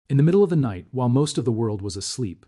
In the middle of the night, while most of the world was asleep,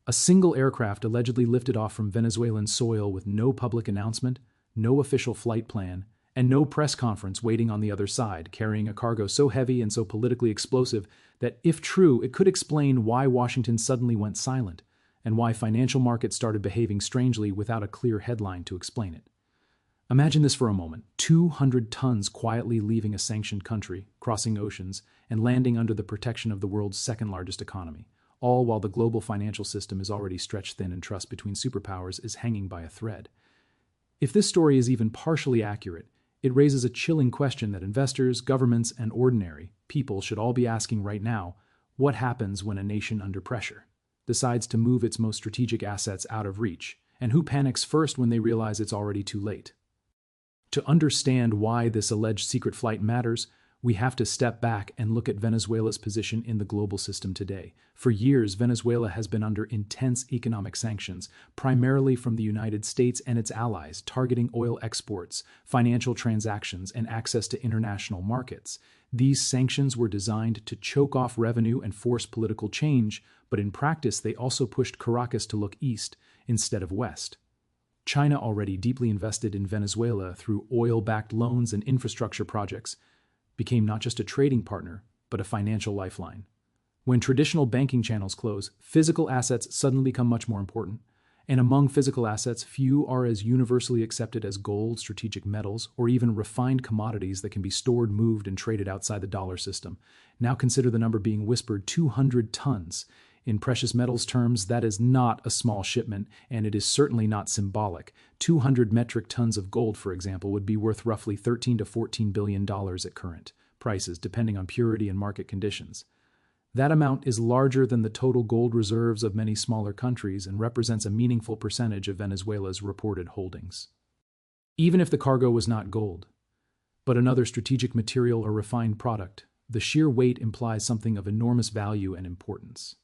a single aircraft allegedly lifted off from Venezuelan soil with no public announcement, no official flight plan, and no press conference waiting on the other side, carrying a cargo so heavy and so politically explosive that, if true, it could explain why Washington suddenly went silent, and why financial markets started behaving strangely without a clear headline to explain it. Imagine this for a moment: 200 tons quietly leaving a sanctioned country, crossing oceans, and landing under the protection of the world's second-largest economy, all while the global financial system is already stretched thin and trust between superpowers is hanging by a thread. If this story is even partially accurate, it raises a chilling question that investors, governments, and ordinary people should all be asking right now: what happens when a nation under pressure decides to move its most strategic assets out of reach, and who panics first when they realize it's already too late? To understand why this alleged secret flight matters, we have to step back and look at Venezuela's position in the global system today. For years, Venezuela has been under intense economic sanctions, primarily from the United States and its allies, targeting oil exports, financial transactions, and access to international markets. These sanctions were designed to choke off revenue and force political change, but in practice, they also pushed Caracas to look east instead of west. China, already deeply invested in Venezuela through oil-backed loans and infrastructure projects, became not just a trading partner, but a financial lifeline. When traditional banking channels close, physical assets suddenly become much more important. And among physical assets, few are as universally accepted as gold, strategic metals, or even refined commodities that can be stored, moved, and traded outside the dollar system. Now consider the number being whispered: 200 tons. In precious metals terms, that is not a small shipment, and it is certainly not symbolic. 200 metric tons of gold, for example, would be worth roughly $13 to $14 billion at current prices, depending on purity and market conditions. That amount is larger than the total gold reserves of many smaller countries and represents a meaningful percentage of Venezuela's reported holdings. Even if the cargo was not gold, but another strategic material or refined product, the sheer weight implies something of enormous value and importance.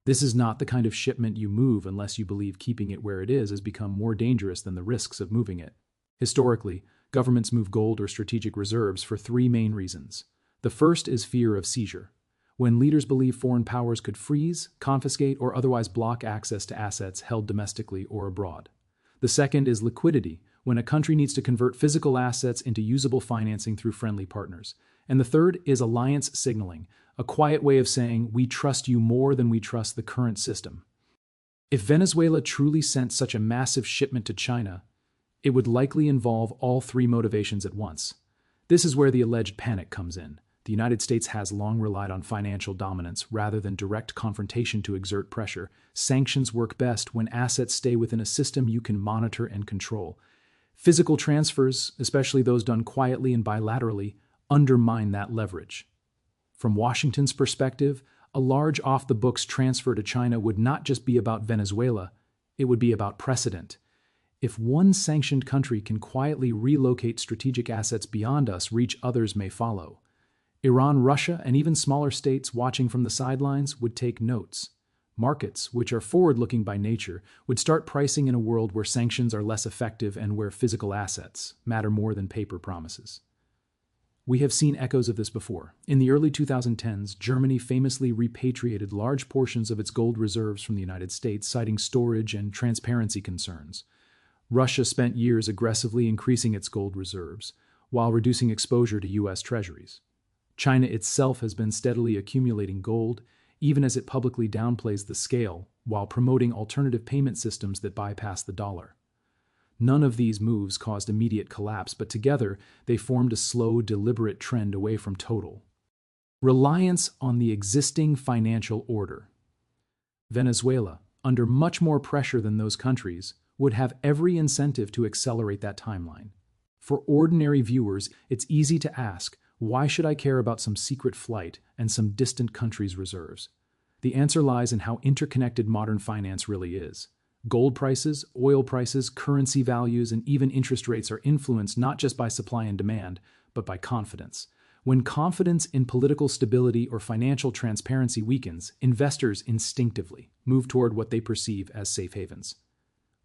This is not the kind of shipment you move unless you believe keeping it where it is has become more dangerous than the risks of moving it. Historically, governments move gold or strategic reserves for three main reasons. The first is fear of seizure, when leaders believe foreign powers could freeze, confiscate, or otherwise block access to assets held domestically or abroad. The second is liquidity, when a country needs to convert physical assets into usable financing through friendly partners. And the third is alliance signaling, a quiet way of saying we trust you more than we trust the current system. If Venezuela truly sent such a massive shipment to China, it would likely involve all three motivations at once. This is where the alleged panic comes in. The United States has long relied on financial dominance rather than direct confrontation to exert pressure. Sanctions work best when assets stay within a system you can monitor and control. Physical transfers, especially those done quietly and bilaterally, undermine that leverage. From Washington's perspective, a large off-the-books transfer to China would not just be about Venezuela, it would be about precedent. If one sanctioned country can quietly relocate strategic assets beyond us, reach others may follow. Iran, Russia, and even smaller states watching from the sidelines would take notes. Markets, which are forward-looking by nature, would start pricing in a world where sanctions are less effective and where physical assets matter more than paper promises. We have seen echoes of this before. In the early 2010s, Germany famously repatriated large portions of its gold reserves from the United States, citing storage and transparency concerns. Russia spent years aggressively increasing its gold reserves, while reducing exposure to U.S. treasuries. China itself has been steadily accumulating gold, even as it publicly downplays the scale, while promoting alternative payment systems that bypass the dollar. None of these moves caused immediate collapse, but together they formed a slow, deliberate trend away from total reliance on the existing financial order. Venezuela, under much more pressure than those countries, would have every incentive to accelerate that timeline. For ordinary viewers, it's easy to ask, why should I care about some secret flight and some distant country's reserves? The answer lies in how interconnected modern finance really is. Gold prices, oil prices, currency values, and even interest rates are influenced not just by supply and demand, but by confidence. When confidence in political stability or financial transparency weakens, investors instinctively move toward what they perceive as safe havens.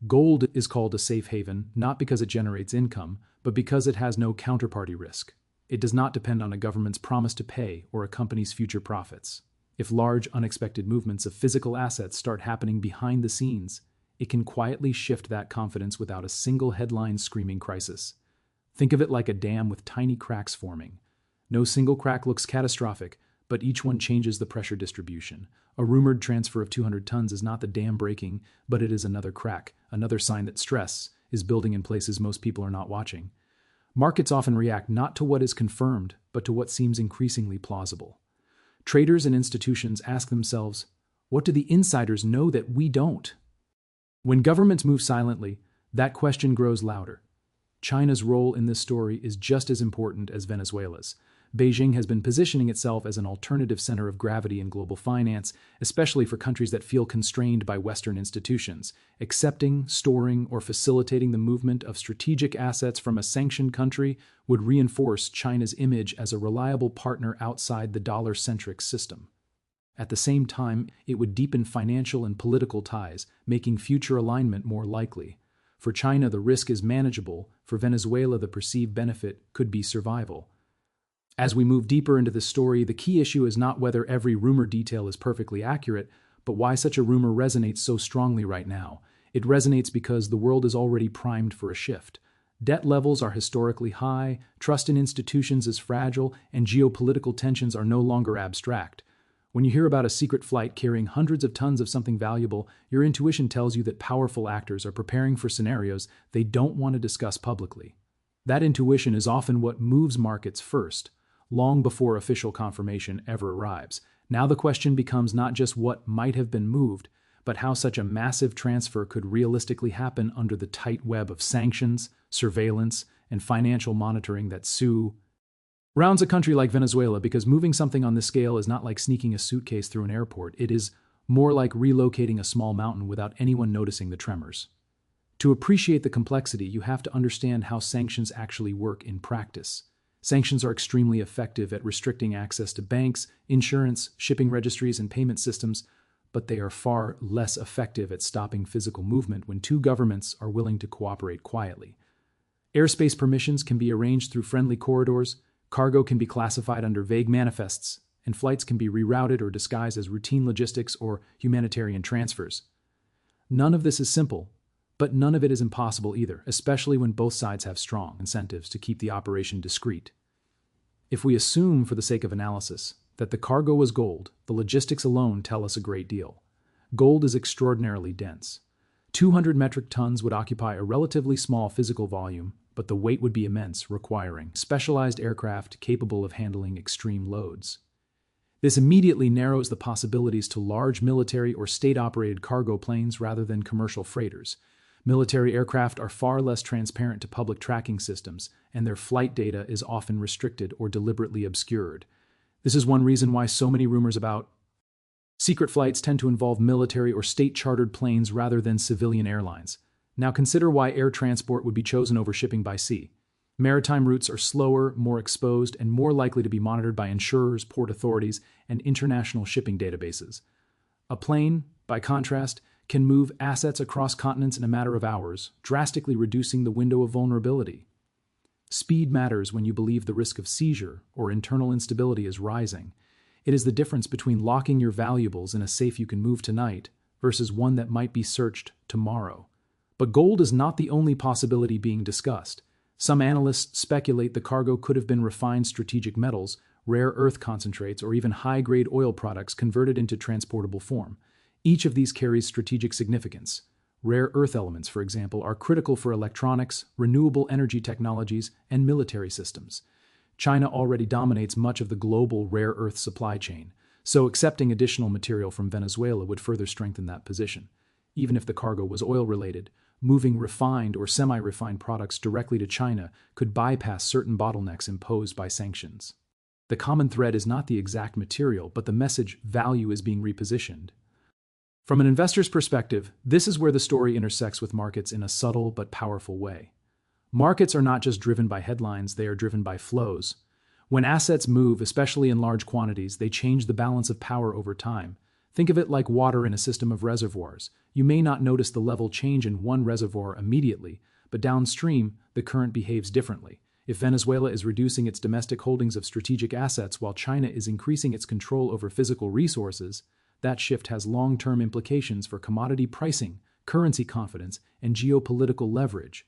Gold is called a safe haven not because it generates income, but because it has no counterparty risk. It does not depend on a government's promise to pay or a company's future profits. If large, unexpected movements of physical assets start happening behind the scenes, it can quietly shift that confidence without a single headline screaming crisis. Think of it like a dam with tiny cracks forming. No single crack looks catastrophic, but each one changes the pressure distribution. A rumored transfer of 200 tons is not the dam breaking, but it is another crack, another sign that stress is building in places most people are not watching. Markets often react not to what is confirmed, but to what seems increasingly plausible. Traders and institutions ask themselves, what do the insiders know that we don't? When governments move silently, that question grows louder. China's role in this story is just as important as Venezuela's. Beijing has been positioning itself as an alternative center of gravity in global finance, especially for countries that feel constrained by Western institutions. Accepting, storing, or facilitating the movement of strategic assets from a sanctioned country would reinforce China's image as a reliable partner outside the dollar-centric system. At the same time, it would deepen financial and political ties, making future alignment more likely. For China, the risk is manageable. For Venezuela, the perceived benefit could be survival. As we move deeper into this story, the key issue is not whether every rumor detail is perfectly accurate, but why such a rumor resonates so strongly right now. It resonates because the world is already primed for a shift. Debt levels are historically high, trust in institutions is fragile, and geopolitical tensions are no longer abstract. When you hear about a secret flight carrying hundreds of tons of something valuable, your intuition tells you that powerful actors are preparing for scenarios they don't want to discuss publicly. That intuition is often what moves markets first, long before official confirmation ever arrives. Now the question becomes not just what might have been moved, but how such a massive transfer could realistically happen under the tight web of sanctions, surveillance, and financial monitoring that surrounds a country like Venezuela, because moving something on this scale is not like sneaking a suitcase through an airport. It is more like relocating a small mountain without anyone noticing the tremors. To appreciate the complexity, you have to understand how sanctions actually work in practice. Sanctions are extremely effective at restricting access to banks, insurance, shipping registries, and payment systems, but they are far less effective at stopping physical movement when two governments are willing to cooperate quietly. Airspace permissions can be arranged through friendly corridors, cargo can be classified under vague manifests, and flights can be rerouted or disguised as routine logistics or humanitarian transfers. None of this is simple, but none of it is impossible either, especially when both sides have strong incentives to keep the operation discreet. If we assume, for the sake of analysis, that the cargo was gold, the logistics alone tell us a great deal. Gold is extraordinarily dense. 200 metric tons would occupy a relatively small physical volume, but the weight would be immense, requiring specialized aircraft capable of handling extreme loads. This immediately narrows the possibilities to large military or state-operated cargo planes rather than commercial freighters. Military aircraft are far less transparent to public tracking systems, and their flight data is often restricted or deliberately obscured. This is one reason why so many rumors about secret flights tend to involve military or state-chartered planes rather than civilian airlines. Now consider why air transport would be chosen over shipping by sea. Maritime routes are slower, more exposed, and more likely to be monitored by insurers, port authorities, and international shipping databases. A plane, by contrast, can move assets across continents in a matter of hours, drastically reducing the window of vulnerability. Speed matters when you believe the risk of seizure or internal instability is rising. It is the difference between locking your valuables in a safe you can move tonight versus one that might be searched tomorrow. But gold is not the only possibility being discussed. Some analysts speculate the cargo could have been refined strategic metals, rare earth concentrates, or even high-grade oil products converted into transportable form. Each of these carries strategic significance. Rare earth elements, for example, are critical for electronics, renewable energy technologies, and military systems. China already dominates much of the global rare earth supply chain, so accepting additional material from Venezuela would further strengthen that position. Even if the cargo was oil-related, moving refined or semi-refined products directly to China could bypass certain bottlenecks imposed by sanctions. The common thread is not the exact material, but the message value is being repositioned. From an investor's perspective, this is where the story intersects with markets in a subtle but powerful way. Markets are not just driven by headlines, they are driven by flows. When assets move, especially in large quantities, they change the balance of power over time. Think of it like water in a system of reservoirs. You may not notice the level change in one reservoir immediately, but downstream, the current behaves differently. If Venezuela is reducing its domestic holdings of strategic assets while China is increasing its control over physical resources, that shift has long-term implications for commodity pricing, currency confidence, and geopolitical leverage,